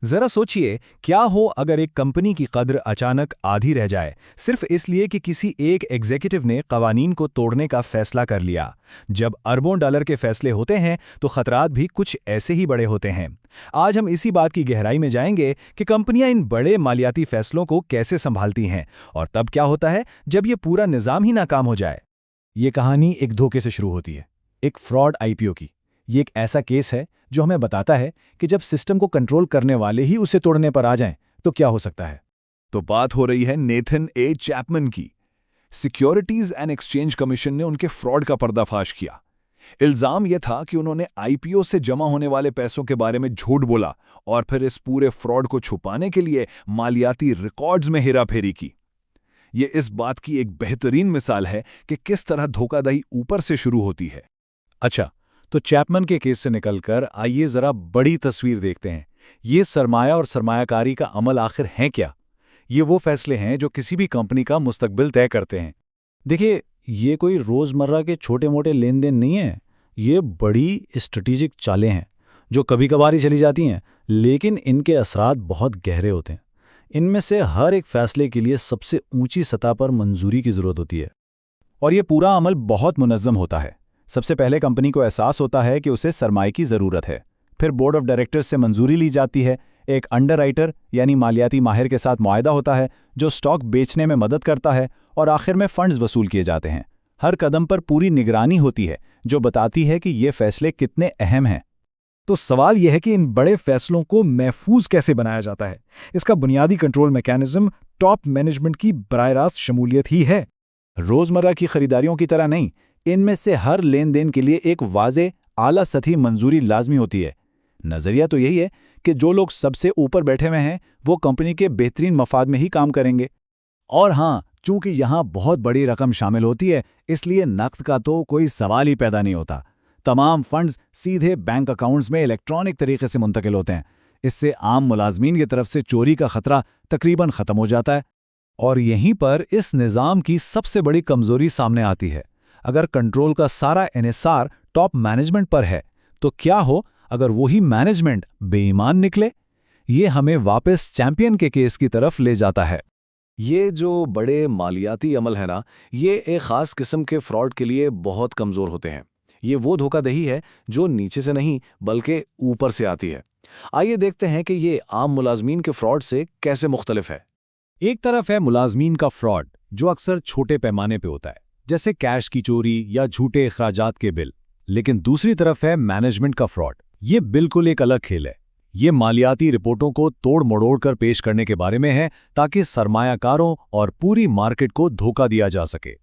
जरा सोचिए, क्या हो अगर एक कंपनी की कद्र अचानक आधी रह जाए, सिर्फ इसलिए कि किसी एक एग्जीक्यूटिव ने कवानीन को तोड़ने का फैसला कर लिया। जब अरबों डॉलर के फैसले होते हैं तो खतरात भी कुछ ऐसे ही बड़े होते हैं। आज हम इसी बात की गहराई में जाएंगे कि कंपनियां इन बड़े मालियाती फैसलों को कैसे संभालती हैं, और तब क्या होता है जब ये पूरा निज़ाम ही नाकाम हो जाए। ये कहानी एक धोखे से शुरू होती है, एक फ्रॉड आईपीओ की। ये एक ऐसा केस है जो हमें बताता है कि जब सिस्टम को कंट्रोल करने वाले ही उसे तोड़ने पर आ जाएं तो क्या हो सकता है। तो बात हो रही है नेथन ए चैपमैन की। सिक्योरिटीज एंड एक्सचेंज कमीशन ने उनके फ्रॉड का पर्दाफाश किया। इल्जाम यह था कि उन्होंने आईपीओ से जमा होने वाले पैसों के बारे में झूठ बोला और फिर इस पूरे फ्रॉड को छुपाने के लिए मालियाती रिकॉर्ड्स में हेराफेरी की। यह इस बात की एक बेहतरीन मिसाल है कि किस तरह धोखाधड़ी ऊपर से शुरू होती है। अच्छा, तो चैपमैन के केस से निकलकर आइए जरा बड़ी तस्वीर देखते हैं। ये सरमाया और सरमायाकारी का अमल आखिर है क्या? ये वो फैसले हैं जो किसी भी कंपनी का मुस्तकबिल तय करते हैं। देखिए, ये कोई रोज़मर्रा के छोटे मोटे लेन देन नहीं है। ये बड़ी स्ट्रेटेजिक चालें हैं जो कभी कभार ही चली जाती हैं, लेकिन इनके असरात बहुत गहरे होते हैं। इनमें से हर एक फैसले के लिए सबसे ऊंची सतह पर मंजूरी की ज़रूरत होती है, और ये पूरा अमल बहुत मुनज़्ज़म होता है। सबसे पहले कंपनी को एहसास होता है कि उसे सरमाए की ज़रूरत है। फिर बोर्ड ऑफ डायरेक्टर्स से मंजूरी ली जाती है। एक अंडरराइटर यानी मालियाती माहिर के साथ मुआहदा होता है जो स्टॉक बेचने में मदद करता है, और आखिर में फंड्स वसूल किए जाते हैं। हर कदम पर पूरी निगरानी होती है जो बताती है कि ये फैसले कितने अहम हैं। तो सवाल यह है कि इन बड़े फैसलों को महफूज कैसे बनाया जाता है। इसका बुनियादी कंट्रोल मैकेनिज्म टॉप मैनेजमेंट की बराह रास्त शमूलियत ही है। रोज़मर्रा की खरीदारियों की तरह नहीं, इनमें से हर लेन देन के लिए एक वाज़े आला सतही मंजूरी लाजमी होती है। नज़रिया तो यही है कि जो लोग सबसे ऊपर बैठे हुए हैं वो कंपनी के बेहतरीन मफाद में ही काम करेंगे। और हाँ, चूंकि यहाँ बहुत बड़ी रकम शामिल होती है, इसलिए नकद का तो कोई सवाल ही पैदा नहीं होता। तमाम फंड्स सीधे बैंक अकाउंट्स में इलेक्ट्रॉनिक तरीके से मुंतकिल होते हैं। इससे आम मुलाजमीन की तरफ से चोरी का खतरा तकरीबन ख़त्म हो जाता है। और यहीं पर इस निज़ाम की सबसे बड़ी कमज़ोरी सामने आती है। अगर कंट्रोल का सारा इन्हिसार टॉप मैनेजमेंट पर है, तो क्या हो अगर वही मैनेजमेंट बेईमान निकले? ये हमें वापस चैंपियन के केस की तरफ ले जाता है। ये जो बड़े मालियाती अमल है ना, ये एक ख़ास किस्म के फ्रॉड के लिए बहुत कमज़ोर होते हैं। ये वो धोखाधड़ी है जो नीचे से नहीं बल्कि ऊपर से आती है। आइए देखते हैं कि ये आम मुलाजमीन के फ्रॉड से कैसे मुख्तलिफ है। एक तरफ है मुलाजमीन का फ्रॉड जो अक्सर छोटे पैमाने पे होता है, जैसे कैश की चोरी या झूठे अखराजात के बिल। लेकिन दूसरी तरफ है मैनेजमेंट का फ्रॉड। ये बिल्कुल एक अलग खेल है। ये मालियाती रिपोर्टों को तोड़ मड़ोड़ कर पेश करने के बारे में है ताकि सरमायाकारों और पूरी मार्केट को धोखा दिया जा सके।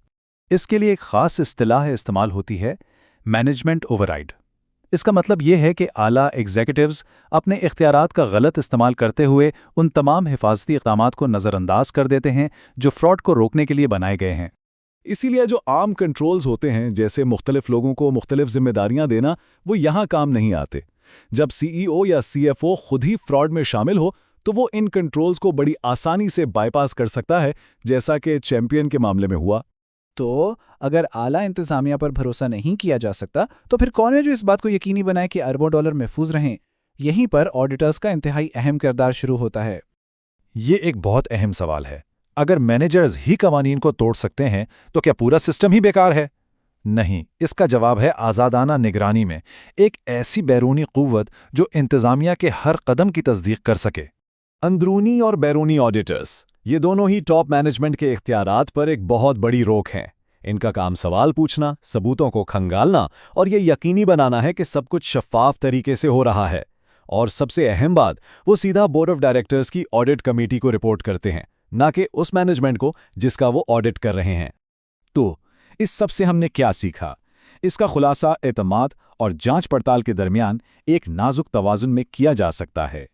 इसके लिए एक खास इस्तिलाह इस्तेमाल होती है, मैनेजमेंट ओवरराइड। इसका मतलब ये है कि आला एग्जीक्यूटिव्स अपने इख्तियारात का गलत इस्तेमाल करते हुए उन तमाम हिफाजती इक़दामात को नज़रअंदाज कर देते हैं जो फ्रॉड को रोकने के लिए बनाए गए हैं। इसीलिए जो आम कंट्रोल्स होते हैं, जैसे मुख्तलिफ लोगों को मुख्तलिफ जिम्मेदारियां देना, वो यहाँ काम नहीं आते। जब सीईओ या सीएफओ खुद ही फ्रॉड में शामिल हो तो वो इन कंट्रोल्स को बड़ी आसानी से बाईपास कर सकता है, जैसा कि चैंपियन के मामले में हुआ। तो अगर आला इंतजामिया पर भरोसा नहीं किया जा सकता, तो फिर कौन है जो इस बात को यकीनी बनाए कि अरबों डॉलर महफूज रहें? यहीं पर ऑडिटर्स का इंतहाई अहम किरदार शुरू होता है। ये एक बहुत अहम सवाल है। अगर मैनेजर्स ही कवानीन को तोड़ सकते हैं तो क्या पूरा सिस्टम ही बेकार है? नहीं, इसका जवाब है आज़ादाना निगरानी में एक ऐसी बैरूनी क़ुव्वत जो इंतज़ामिया के हर कदम की तस्दीक कर सके। अंदरूनी और बैरूनी ऑडिटर्स, ये दोनों ही टॉप मैनेजमेंट के इख्तियारात पर एक बहुत बड़ी रोक हैं। इनका काम सवाल पूछना, सबूतों को खंगालना और ये यकीनी बनाना है कि सब कुछ शफ़ाफ तरीके से हो रहा है। और सबसे अहम बात, वो सीधा बोर्ड ऑफ डायरेक्टर्स की ऑडिट कमेटी को रिपोर्ट करते हैं, ना कि उस मैनेजमेंट को जिसका वो ऑडिट कर रहे हैं। तो इस सब से हमने क्या सीखा? इसका खुलासा एतमाद और जांच पड़ताल के दरमियान एक नाजुक तवाज़ुन में किया जा सकता है।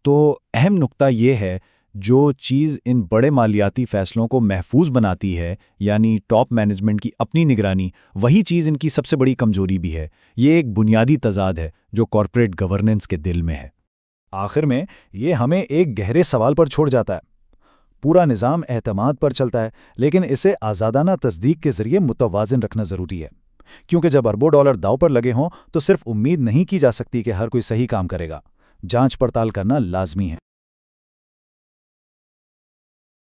तो अहम नुक्ता ये है, जो चीज़ इन बड़े मालियाती फ़ैसलों को महफूज बनाती है, यानी टॉप मैनेजमेंट की अपनी निगरानी, वही चीज़ इनकी सबसे बड़ी कमजोरी भी है। ये एक बुनियादी तज़ाद है जो कॉर्पोरेट गवर्नेंस के दिल में है। आखिर में ये हमें एक गहरे सवाल पर छोड़ जाता है। पूरा निज़ाम एतमाद पर चलता है, लेकिन इसे आज़ादाना तस्दीक के ज़रिए मुतवाज़िन रखना ज़रूरी है। क्योंकि जब अरबों डॉलर दांव पर लगे हों तो सिर्फ उम्मीद नहीं की जा सकती कि हर कोई सही काम करेगा, जांच पड़ताल करना लाजमी है।